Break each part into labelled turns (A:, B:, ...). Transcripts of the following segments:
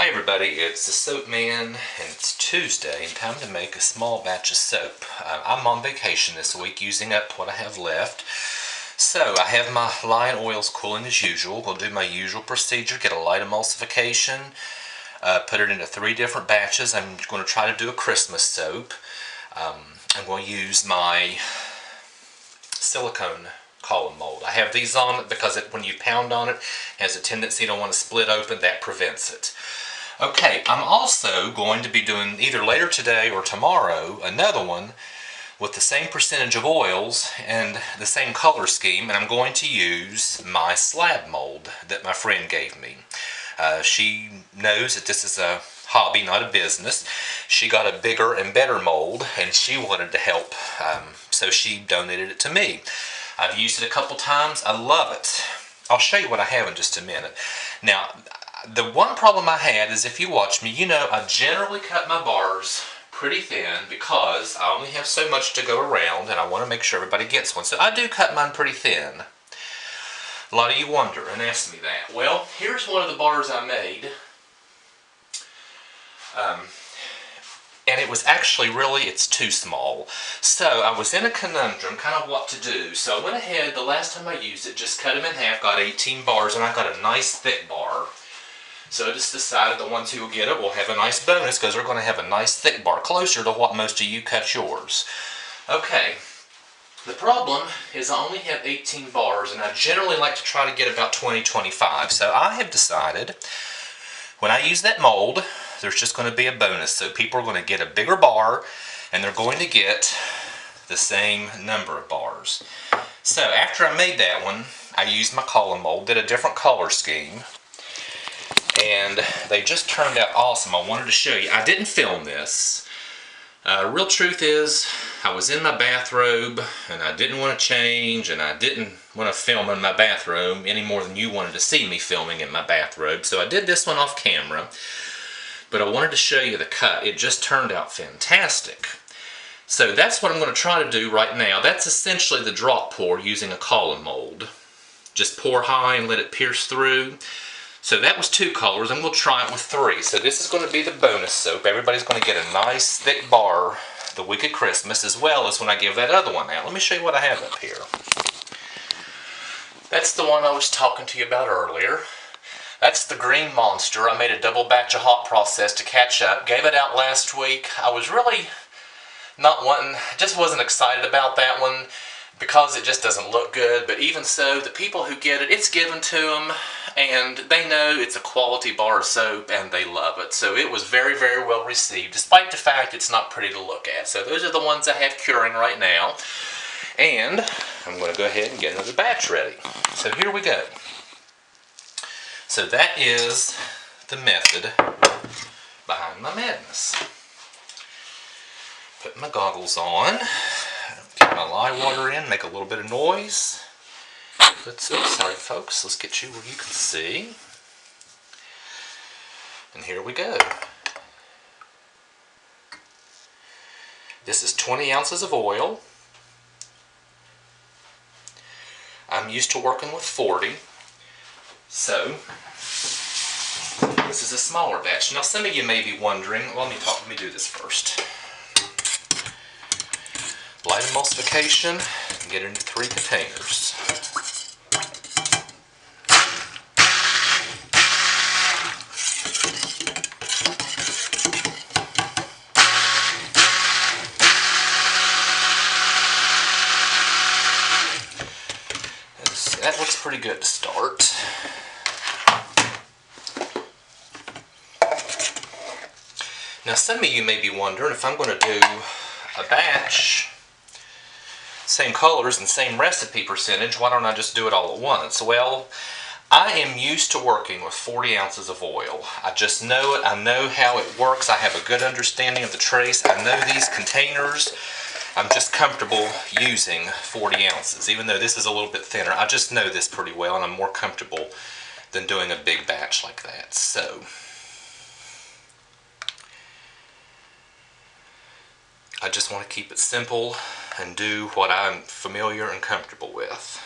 A: Hi everybody, it's the Soap Man, and it's Tuesday and time to make a small batch of soap. I'm on vacation this week using up what I have left. So I have my lye and oils cooling as usual. We'll do my usual procedure, get a light emulsification, put it into 3 different batches. I'm going to try to do a Christmas soap. I'm going to use my silicone column mold. I have these on it because when you pound on it, it has a tendency to want to split open. That prevents it. Okay, I'm also going to be doing either later today or tomorrow another one with the same percentage of oils and the same color scheme, and I'm going to use my slab mold that my friend gave me. She knows that this is a hobby, not a business. She got a bigger and better mold and she wanted to help, so she donated it to me. I've used it a couple times. I love it. I'll show you what I have in just a minute. Now, the one problem I had is if you watch me, you know I generally cut my bars pretty thin because I only have so much to go around and I want to make sure everybody gets one. So I do cut mine pretty thin. A lot of you wonder and ask me that. Well, here's one of the bars I made. And it was actually it's too small. So I was in a conundrum, kind of what to do. So I went ahead, the last time I used it, just cut them in half, got 18 bars, and I got a nice thick bar. So I just decided the ones who will get it will have a nice bonus because they're going to have a nice thick bar, closer to what most of you cut yours. Okay, the problem is I only have 18 bars, and I generally like to try to get about 20-25. So I have decided when I use that mold, there's just going to be a bonus. So people are going to get a bigger bar and they're going to get the same number of bars. So after I made that one, I used my column mold, did a different color scheme, and they just turned out awesome. I wanted to show you. I didn't film this. Real truth is, I was in my bathrobe and I didn't want to change, and I didn't want to film in my bathroom any more than you wanted to see me filming in my bathrobe. So I did this one off camera, but I wanted to show you the cut. It just turned out fantastic. So that's what I'm going to try to do right now. That's essentially the drop pour using a column mold. Just pour high and let it pierce through. So that was 2 colors. I'm going to try it with 3. So this is going to be the bonus soap. Everybody's going to get a nice thick bar the week of Christmas, as well as when I give that other one out. Let me show you what I have up here. That's the one I was talking to you about earlier. That's the Green Monster. I made a double batch of hot process to catch up. Gave it out last week. I was really not wanting, just wasn't excited about that one because it just doesn't look good. But even so, the people who get it, it's given to them, and they know it's a quality bar of soap and they love it. So it was very, very well received, despite the fact it's not pretty to look at. So those are the ones I have curing right now. And I'm going to go ahead and get another batch ready. So here we go. So that is the method behind my madness. Put my goggles on, get my lye water in, make a little bit of noise. Sorry folks, let's get you where you can see. And here we go. This is 20 ounces of oil. I'm used to working with 40. So, this is a smaller batch. Now some of you may be wondering, well, let me do this first. Light emulsification, and get it into 3 containers. That looks pretty good to start. Now some of you may be wondering, if I'm going to do a batch, same colors and same recipe percentage, why don't I just do it all at once? Well, I am used to working with 40 ounces of oil. I just know it. I know how it works. I have a good understanding of the trace. I know these containers. I'm just comfortable using 40 ounces. Even though this is a little bit thinner, I just know this pretty well, and I'm more comfortable than doing a big batch like that. So I just want to keep it simple and do what I'm familiar and comfortable with.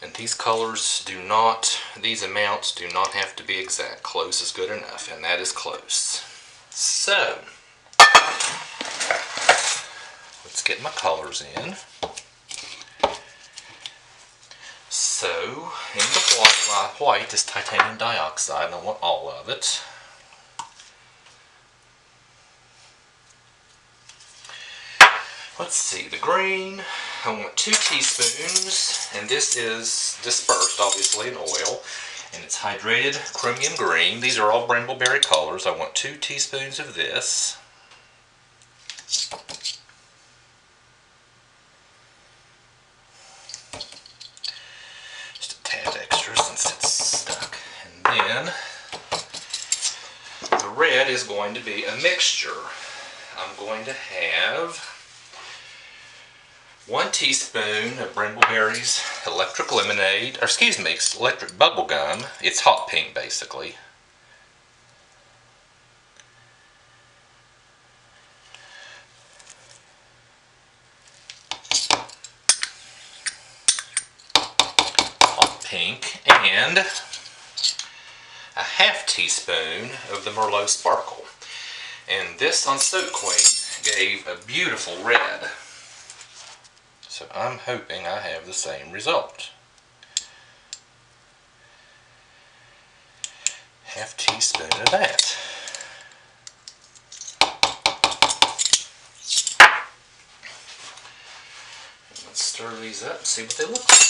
A: And these colors do not, these amounts do not have to be exact. Close is good enough, and that is close. So, let's get my colors in. So, in the white, white is titanium dioxide, and I want all of it. Let's see, the green, I want 2 teaspoons, and this is dispersed, obviously, in oil, and it's hydrated chromium green. These are all brambleberry colors. I want 2 teaspoons of this. Just a tad extra since it's stuck. And then, the red is going to be a mixture. I'm going to have 1 teaspoon of Brambleberry's electric lemonade, or excuse me, electric bubble gum. It's hot pink basically. Hot pink, and a ½ teaspoon of the Merlot Sparkle. And this on Soap Queen gave a beautiful red. So I'm hoping I have the same result. ½ teaspoon of that. Let's stir these up and see what they look like.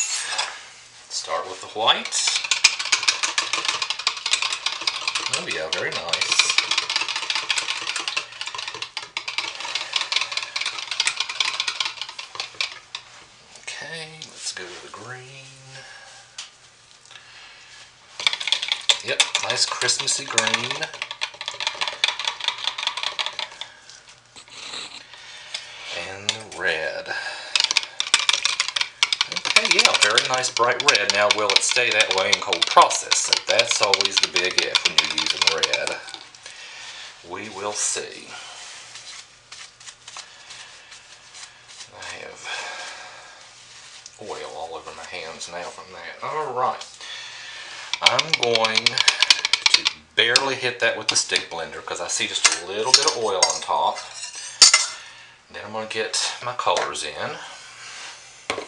A: Start with the whites. Oh yeah, very nice. Let's go to the green. Yep, nice Christmassy green. And the red. Okay, yeah, very nice bright red. Now, will it stay that way in cold process? So that's always the big if when you're using red. We will see. I have oil all over my hands now from that. Alright. I'm going to barely hit that with the stick blender because I see just a little bit of oil on top. Then I'm going to get my colors in. Let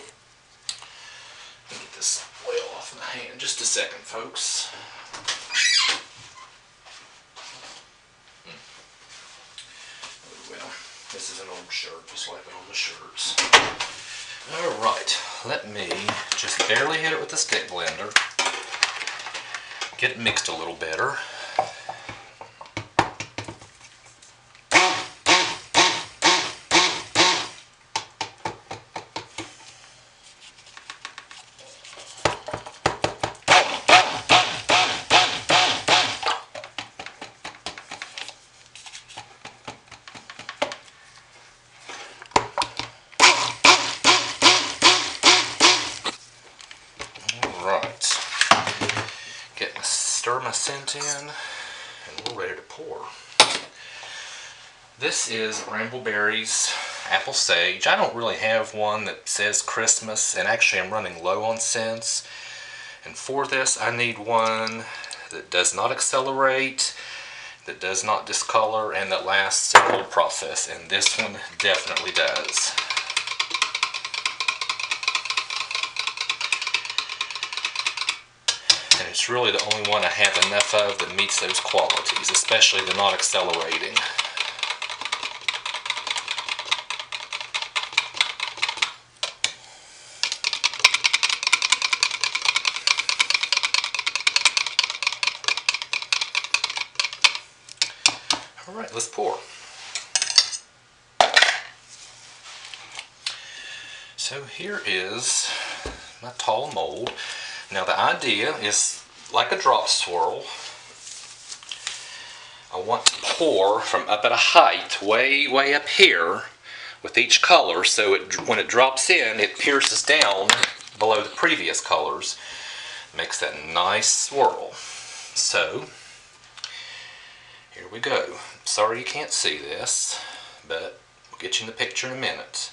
A: me get this oil off my hand just a second, folks. Oh well, this is an old shirt, just like all the shirts. Alright, let me just barely hit it with the stick blender. Get it mixed a little better. Stir my scent in, and we're ready to pour. This is Brambleberry's Apple Sage. I don't really have one that says Christmas, and actually I'm running low on scents. And for this, I need one that does not accelerate, that does not discolor, and that lasts a cold process. And this one definitely does. And it's really the only one I have enough of that meets those qualities, especially the not accelerating. Alright, let's pour. So here is my tall mold. Now the idea is like a drop swirl. I want to pour from up at a height way up here with each color, so when it drops in, it pierces down below the previous colors. Makes that nice swirl. So here we go. Sorry you can't see this, but we'll get you in the picture in a minute.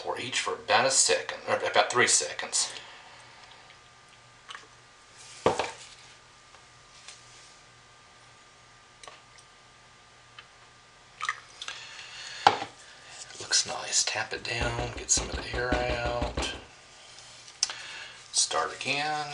A: pour each for about a second, or about 3 seconds. Looks nice. Tap it down, get some of the air out. Start again.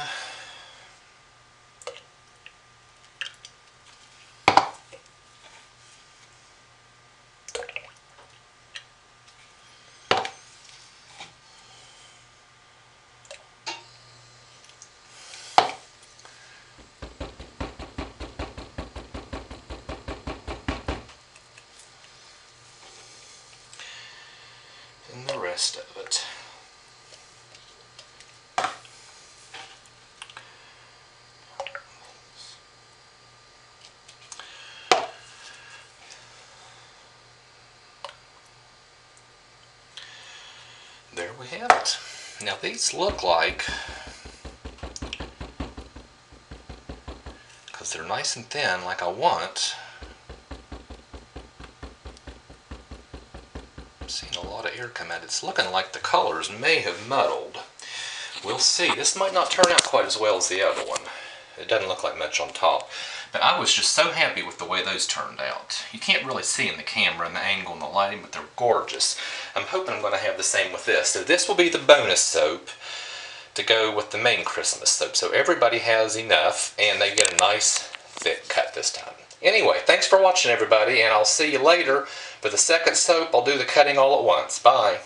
A: And the rest of it. There we have it. Now these look like, because they're nice and thin like I want, I'm seeing a lot of air come out. It's looking like the colors may have muddled. We'll see. This might not turn out quite as well as the other one. It doesn't look like much on top. But I was just so happy with the way those turned out. You can't really see in the camera and the angle and the lighting, but they're gorgeous. I'm hoping I'm going to have the same with this. So this will be the bonus soap to go with the main Christmas soap. So everybody has enough, and they get a nice thick cut this time. Anyway, thanks for watching, everybody, and I'll see you later. For the second soap, I'll do the cutting all at once. Bye.